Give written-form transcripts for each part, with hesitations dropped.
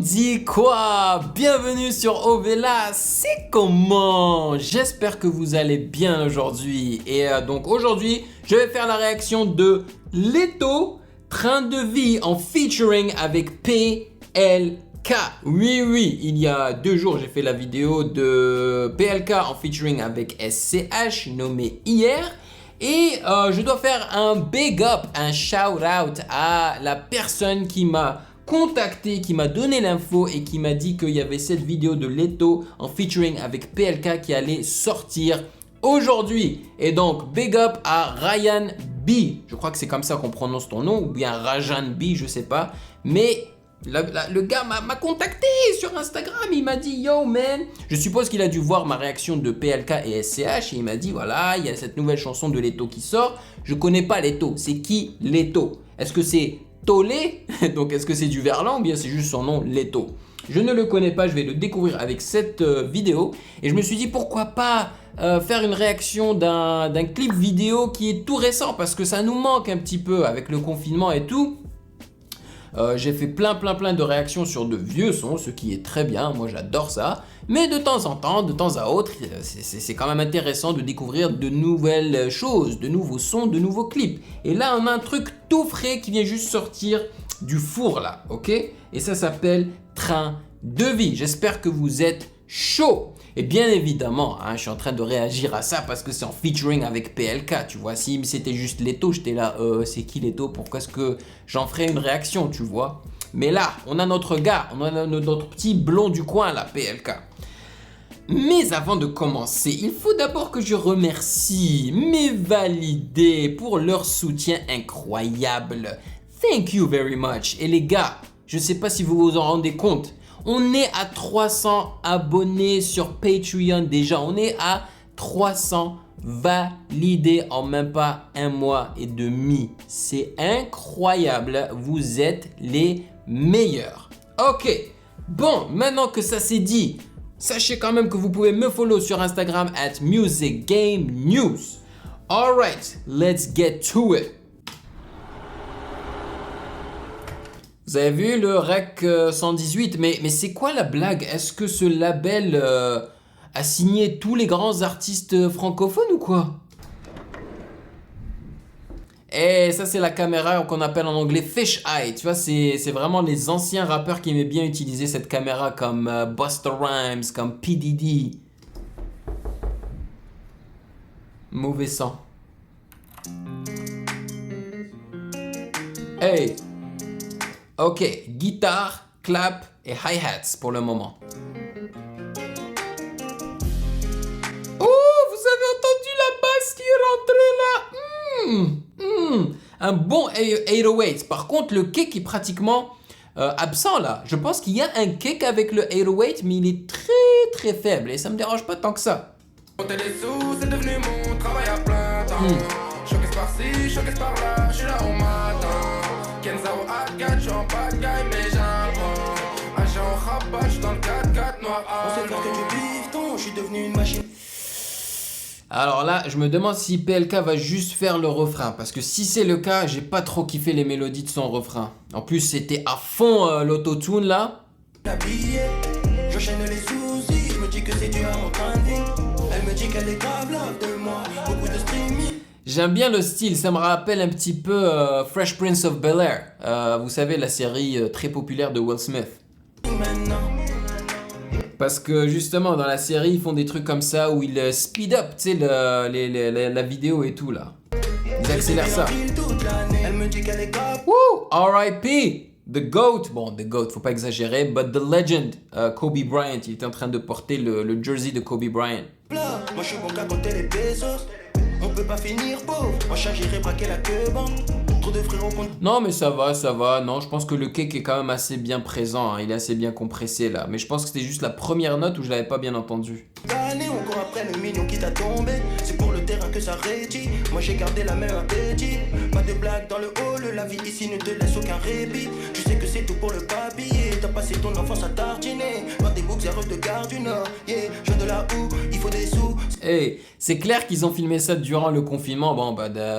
dit quoi? Bienvenue sur Ovela, c'est comment? J'espère que vous allez bien aujourd'hui. Et donc aujourd'hui, je vais faire la réaction de Leto, Train de vie en featuring avec PLK. Oui, il y a 2 jours, j'ai fait la vidéo de PLK en featuring avec SCH, nommé hier. Et je dois faire un big up, un shout out à la personne qui m'a contacté, qui m'a donné l'info et qui m'a dit qu'il y avait cette vidéo de Leto en featuring avec PLK qui allait sortir aujourd'hui. Et donc big up à Ryan B. Je crois que c'est comme ça qu'on prononce ton nom, ou bien Rajan B, je sais pas. Mais le gars m'a contacté sur Instagram, il m'a dit yo man, je suppose qu'il a dû voir ma réaction de PLK et SCH et il m'a dit voilà, il y a cette nouvelle chanson de Leto qui sort, je connais pas Leto, c'est qui Leto? Est-ce que c'est Tolé? Donc est-ce que c'est du verlan ou bien c'est juste son nom Leto? Je ne le connais pas, je vais le découvrir avec cette vidéo et je me suis dit pourquoi pas faire une réaction d'un clip vidéo qui est tout récent parce que ça nous manque un petit peu avec le confinement et tout. J'ai fait plein de réactions sur de vieux sons, ce qui est très bien, moi j'adore ça. Mais de temps en temps, de temps à autre, c'est quand même intéressant de découvrir de nouvelles choses, de nouveaux sons, de nouveaux clips. Et là on a un truc tout frais qui vient juste sortir du four là, ok? Et ça s'appelle Train de vie. J'espère que vous êtes chaud. Et bien évidemment, hein, je suis en train de réagir à ça parce que c'est en featuring avec PLK, tu vois. Si c'était juste Leto, j'étais là, c'est qui Leto? Pourquoi est-ce que j'en ferais une réaction, tu vois? Mais là, on a notre gars, on a notre petit blond du coin là, PLK. Mais avant de commencer, il faut d'abord que je remercie mes validés pour leur soutien incroyable. Thank you very much. Et les gars, je ne sais pas si vous vous en rendez compte, on est à 300 abonnés sur Patreon déjà. On est à 300 validés en même pas 1 mois et demi. C'est incroyable. Vous êtes les meilleurs. Ok. Bon, maintenant que ça c'est dit, sachez quand même que vous pouvez me follow sur Instagram @musicgamenews. Alright, let's get to it. Vous avez vu le Rec 118, mais c'est quoi la blague? Est-ce que ce label a signé tous les grands artistes francophones ou quoi? Et ça c'est la caméra qu'on appelle en anglais fish eye, tu vois, c'est vraiment les anciens rappeurs qui aimaient bien utiliser cette caméra comme Busta Rhymes, comme P. Diddy. Mauvais sang. Hey! Ok, guitare, clap et hi-hats pour le moment. Oh, vous avez entendu la basse qui est rentrée là? Un bon 808. Par contre, le kick est pratiquement absent là. Je pense qu'il y a un kick avec le 808, mais il est très faible et ça me dérange pas tant que ça. Compter les sous, c'est devenu mon travail à plein temps. Choqué par-ci, choqué par-là, je suis là au matin. Kenza au A4, je suis en bagaille, mais j'apprends. Agent au rabat, je suis dans le 4x4 noir. On sait faire que du bifton, je suis devenu une machine. Alors là, je me demande si PLK va juste faire le refrain. Parce que si c'est le cas, j'ai pas trop kiffé les mélodies de son refrain. En plus, c'était à fond l'autotune là. Habillé, j'enchaîne les soucis, je me dis que c'est dû à mon train de vie. Elle me dit qu'elle est grave là de moi, beaucoup de streaming. J'aime bien le style, ça me rappelle un petit peu Fresh Prince of Bel-Air. Vous savez, la série très populaire de Will Smith. Parce que justement, dans la série, ils font des trucs comme ça où ils speed up, tu sais, la vidéo et tout là. Ils accélèrent ça. Woo! R.I.P. The GOAT. Bon, The GOAT, faut pas exagérer, but the legend, Kobe Bryant. Il était en train de porter le jersey de Kobe Bryant. Moi je suis bon qu'à compter les pesos. On peut pas finir pauvre. Moi j'irai braquer la queue bon. Trop de frérots contre. Non mais ça va. Non, je pense que le kick est quand même assez bien présent. Hein. Il est assez bien compressé là. Mais je pense que c'était juste la première note où je l'avais pas bien entendu. Allez, on court après le million qui t'a tombé. C'est pour le terrain que ça rédit. Moi j'ai gardé la même appétit. Pas de blague dans le hall. La vie ici ne te laisse aucun répit. Tu sais que c'est tout pour le papier. T'as passé ton enfance à tartiner. Dans des books poussière de Gare du Nord. Yeah, je viens de là où il faut des sous. Hey, c'est clair qu'ils ont filmé ça durant le confinement, bon,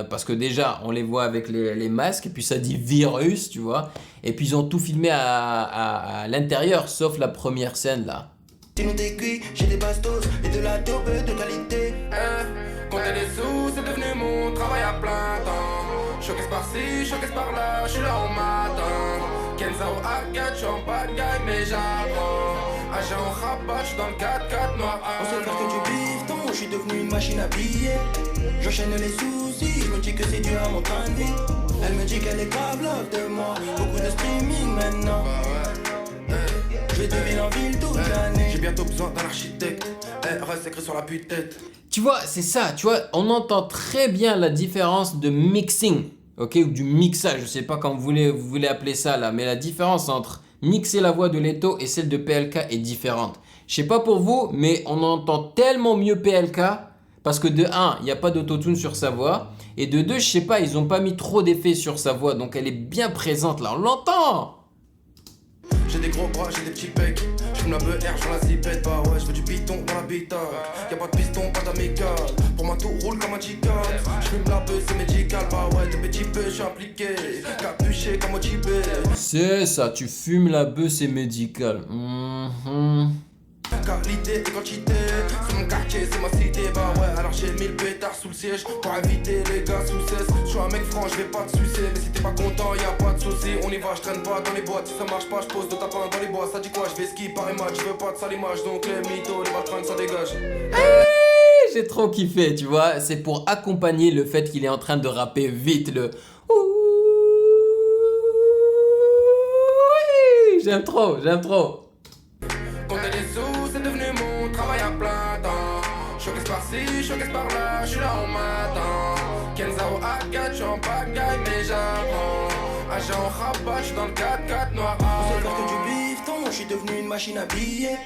parce que déjà, on les voit avec les masques, et puis ça dit virus, tu vois. Et puis ils ont tout filmé à l'intérieur, sauf la première scène là. Sinon t'es cuit, j'ai des bastos et de la dope de qualité. Compter les sous, c'est devenu mon travail à plein temps. Showcase par-ci, showcase par-là, je suis là au matin. Kenzao Arcade, je suis en bad guy, mais j'apprends. Agent au rabat, je suis dans le 4-4 noir. On sait faire que du bifton, je suis devenu une machine à billets. J'enchaîne les soucis, je me dis que c'est dû à mon train de vie. Elle me dit qu'elle est grave love de moi, beaucoup de streaming maintenant. Je vais de ville en ville toute l'année. J'ai bientôt besoin d'un architecte. Reste écrit sur la tête. Tu vois, c'est ça, tu vois, on entend très bien la différence de mixing, ok, ou du mixage, je sais pas comment vous voulez appeler ça là, mais la différence entre mixer la voix de Leto et celle de PLK est différente. Je sais pas pour vous, mais on entend tellement mieux PLK, parce que de 1, il n'y a pas d'autotune sur sa voix, et de 2, je sais pas, ils ont pas mis trop d'effets sur sa voix, donc elle est bien présente là, on l'entend. J'ai des gros bras, j'ai des petits pecs. J'fume la BR, j'vends la zipette. Bah ouais, j'veux du piton dans la bitac. Y'a pas de piston, pas d'amical. Pour moi tout roule comme un chical. J'fume la beuh, c'est médical. Bah ouais, de petits peu, j'suis impliqué. Capuché comme motivé. C'est ça, tu fumes la beuh, c'est médical. Qualité et quantité, c'est mon quartier, c'est ma cité. Bah ouais, alors j'ai 1000 pétards sous le siège pour éviter les gars sous cesse. Je suis un mec franc, je vais pas te sucer. Mais si t'es pas content, y'a pas de soucis. On y va, je traîne pas dans les boîtes. Si ça marche pas, je pose de tapin dans les bois. Ça dit quoi, je vais ski par match. Je veux pas de sale image, donc les mythos, les baltringues, ça dégage. Hey, j'ai trop kiffé, tu vois. C'est pour accompagner le fait qu'il est en train de rapper vite le. J'aime trop, j'aime trop. Compter les sous, c'est devenu mon travail à plein temps. Showcase par-ci, showcase par-là, je suis là au matin. Kenzao Arcade, je suis en bad guy, mais j'apprends. Agent au rabat, je suis dans le 4-4 noir. On sait faire que du bifton, je suis devenu une machine à billets.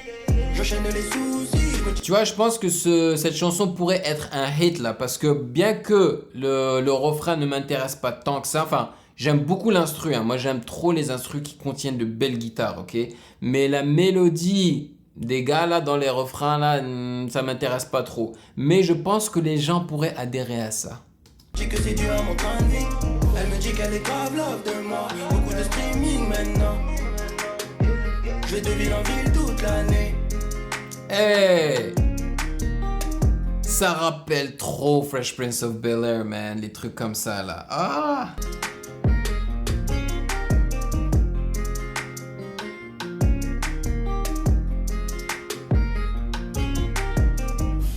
J'enchaîne les soucis, je me dis. Tu vois, je pense que cette chanson pourrait être un hit là, parce que bien que le refrain ne m'intéresse pas tant que ça, enfin, j'aime beaucoup l'instru, hein. Moi j'aime trop les instrus qui contiennent de belles guitares, ok. Mais la mélodie des gars là dans les refrains là, ça m'intéresse pas trop. Mais je pense que les gens pourraient adhérer à ça. Je dis que c'est dû à mon train de vie. Elle me dit qu'elle est grave love de moi, beaucoup de streaming maintenant. Je vais de ville en ville toute l'année. Hey! Ça rappelle trop Fresh Prince of Bel-Air, man, les trucs comme ça là. Ah!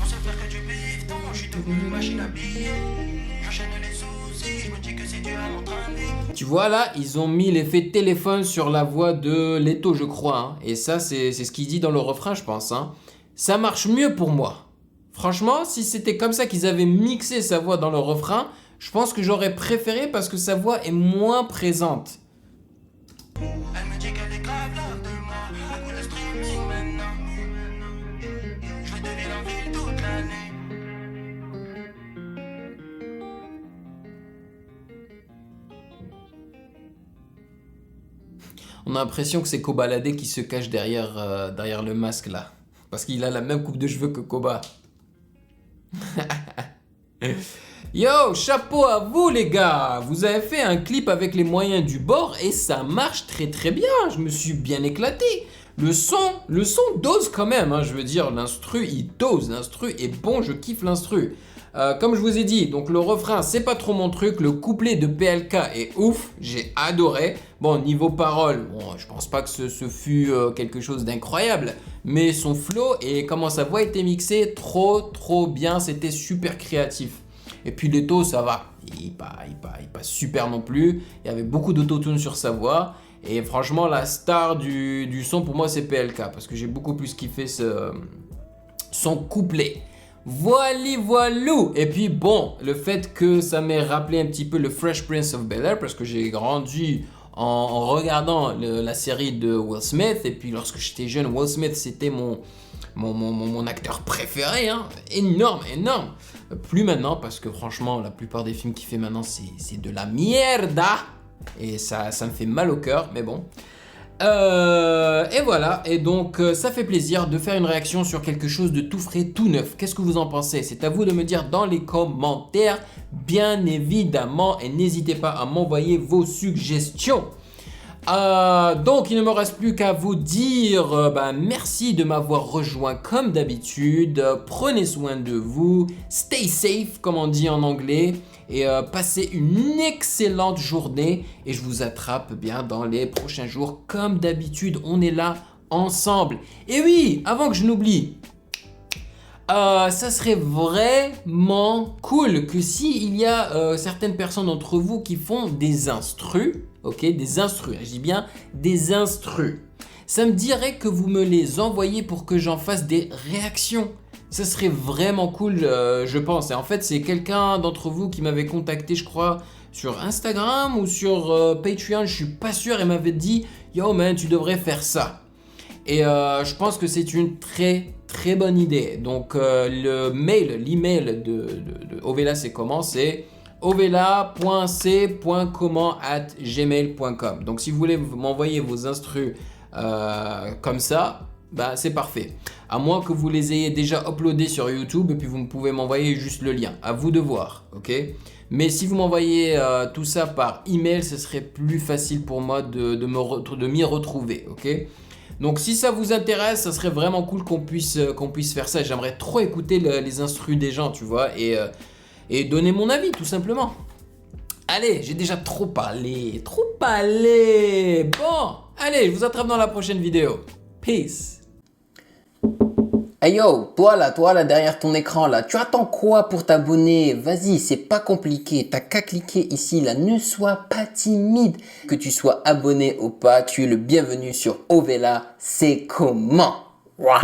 On sait faire que du bifton, je suis devenu une machine à billets. J'enchaîne les soucis, je me dis que c'est dû à mon train de vie. Tu vois là, ils ont mis l'effet téléphone sur la voix de Leto, je crois. Hein. Et ça, c'est ce qu'il dit dans le refrain, je pense. Hein. Ça marche mieux pour moi. Franchement, si c'était comme ça qu'ils avaient mixé sa voix dans le refrain, je pense que j'aurais préféré parce que sa voix est moins présente. Elle me dit qu'elle est grave love de moi, beaucoup de streaming maintenant. Je vais de ville en ville toute l'année. On a l'impression que c'est Kobalade qui se cache derrière le masque là. Parce qu'il a la même coupe de cheveux que Koba. Yo, chapeau à vous les gars. Vous avez fait un clip avec les moyens du bord et ça marche très très bien. Je me suis bien éclaté. Le son dose quand même. Hein. Je veux dire, l'instru il dose. L'instru est bon, je kiffe l'instru. Comme je vous ai dit, donc le refrain c'est pas trop mon truc, le couplet de PLK est ouf, j'ai adoré. Bon, niveau parole, bon, je pense pas que ce fut quelque chose d'incroyable, mais son flow et comment sa voix était mixée, trop bien, c'était super créatif. Et puis Leto, ça va, il passe super non plus, il y avait beaucoup d'autotune sur sa voix. Et franchement, la star du son pour moi c'est PLK, parce que j'ai beaucoup plus kiffé son couplet. Voilou. Et puis bon, le fait que ça m'ait rappelé un petit peu le Fresh Prince of Bel-Air parce que j'ai grandi en regardant la série de Will Smith. Et puis lorsque j'étais jeune, Will Smith c'était mon acteur préféré, hein. Énorme. Plus maintenant parce que franchement, la plupart des films qu'il fait maintenant c'est de la mierda. Et ça me fait mal au cœur, mais bon. Et voilà, et donc ça fait plaisir de faire une réaction sur quelque chose de tout frais, tout neuf. Qu'est-ce que vous en pensez? C'est à vous de me dire dans les commentaires, bien évidemment, et n'hésitez pas à m'envoyer vos suggestions. Donc il ne me reste plus qu'à vous dire merci de m'avoir rejoint comme d'habitude. Prenez soin de vous, stay safe comme on dit en anglais, et passez une excellente journée, et je vous attrape bien dans les prochains jours comme d'habitude. On est là ensemble. Et oui, avant que je n'oublie, ça serait vraiment cool que s'il y a certaines personnes d'entre vous qui font des instrus, ok, des instrus, je dis bien des instrus, ça me dirait que vous me les envoyez pour que j'en fasse des réactions. Ça serait vraiment cool, je pense. Et en fait, c'est quelqu'un d'entre vous qui m'avait contacté, je crois, sur Instagram ou sur Patreon, je suis pas sûr, et m'avait dit « Yo man, tu devrais faire ça ». Et je pense que c'est une très bonne idée. Donc l'email de Ovela c'est comment? C'est ovela.c.comment@gmail.com. Donc si vous voulez m'envoyer vos instrus comme ça, c'est parfait. À moins que vous les ayez déjà uploadés sur YouTube, et puis vous pouvez m'envoyer juste le lien. À vous de voir, ok? Mais si vous m'envoyez tout ça par email, ce serait plus facile pour moi de m'y retrouver, ok? Donc si ça vous intéresse, ça serait vraiment cool qu'on puisse faire ça. J'aimerais trop écouter les instrus des gens, tu vois, et donner mon avis tout simplement. Allez, j'ai déjà trop parlé. Bon, allez, je vous attrape dans la prochaine vidéo. Peace. Hey yo, toi là derrière ton écran là, tu attends quoi pour t'abonner? Vas-y, c'est pas compliqué, t'as qu'à cliquer ici là, ne sois pas timide. Que tu sois abonné ou pas, tu es le bienvenu sur Ovela, c'est comment? Ouah.